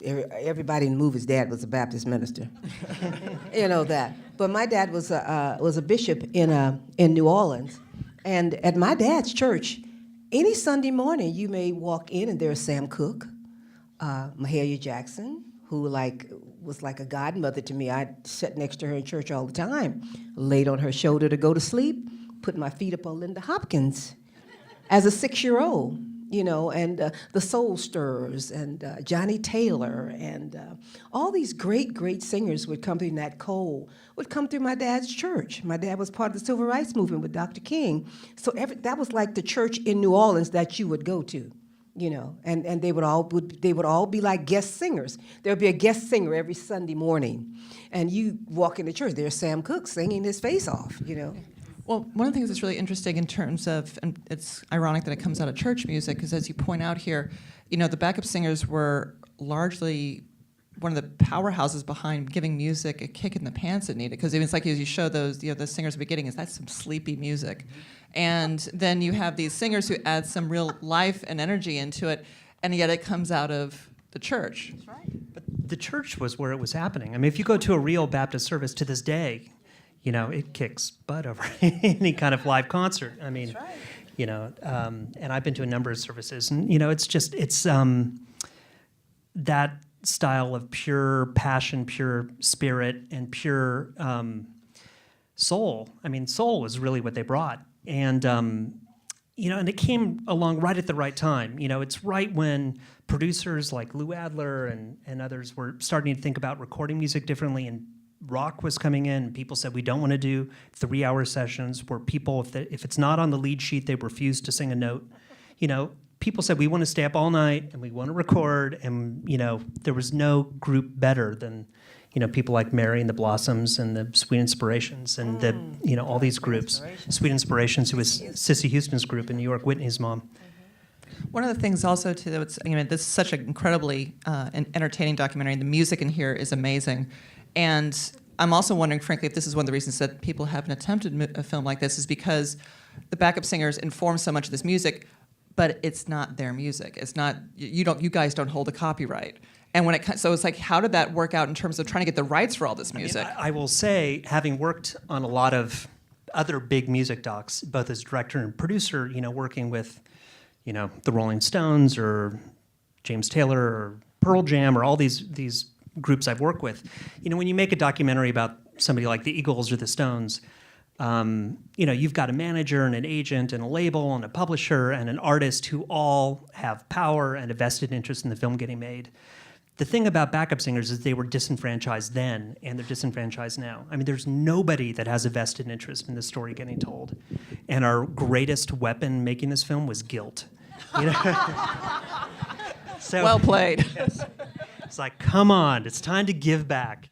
Everybody in the movie's dad was a Baptist minister. You know that. But my dad was a bishop in New Orleans. And at my dad's church, any Sunday morning, you may walk in and there's Sam Cooke, Mahalia Jackson, who was like a godmother to me. I sat next to her in church all the time, laid on her shoulder to go to sleep, put my feet up on Linda Hopkins as a 6-year-old, you know, and the Soul Stirrers and Johnnie Taylor and all these great, great singers would come through. Nat Cole would come through my dad's church. My dad was part of the Civil Rights Movement with Dr. King. So that was like the church in New Orleans that you would go to. You know, and they would all be like guest singers. There would be a guest singer every Sunday morning, and you walk into church. There's Sam Cooke singing his face off. You know. Well, one of the things that's really interesting in terms of, and it's ironic that it comes out of church music, is as you point out here, you know, the backup singers were largely one of the powerhouses behind giving music a kick in the pants it needed. Because it's like as you show those, you know, the singers at the beginning, that's some sleepy music. And then you have these singers who add some real life and energy into it, and yet it comes out of the church. That's right. But the church was where it was happening. I mean, if you go to a real Baptist service to this day, you know, it kicks butt over any kind of live concert. I mean, That's right. You know, and I've been to a number of services, and you know, it's that style of pure passion, pure spirit, and pure soul. I mean, soul was really what they brought. And, you know, and it came along right at the right time. You know, it's right when producers like Lou Adler and others were starting to think about recording music differently, and rock was coming in, and people said, we don't want to do 3-hour sessions where people, if it's not on the lead sheet, they refuse to sing a note. You know, people said, we want to stay up all night, and we want to record, and, you know, there was no group better than, you know, people like Mary and the Blossoms and the Sweet Inspirations and the, you know, all these groups. Sweet Inspirations, who was Cissy Houston's group in New York, Whitney's mom. One of the things also, too, that's, you know, this is such an incredibly entertaining documentary, and the music in here is amazing. And I'm also wondering, frankly, if this is one of the reasons that people haven't attempted a film like this, is because the backup singers inform so much of this music, but it's not their music. It's not, you guys don't hold a copyright. And so it's like, how did that work out in terms of trying to get the rights for all this music? I mean, I will say, having worked on a lot of other big music docs, both as director and producer, you know, working with, you know, the Rolling Stones or James Taylor or Pearl Jam or all these groups I've worked with, you know, when you make a documentary about somebody like the Eagles or the Stones, you know, you've got a manager and an agent and a label and a publisher and an artist who all have power and a vested interest in the film getting made. The thing about backup singers is they were disenfranchised then, and they're disenfranchised now. I mean, there's nobody that has a vested interest in the story getting told. And our greatest weapon making this film was guilt. You know? So, well played. Yes. It's like, come on, it's time to give back.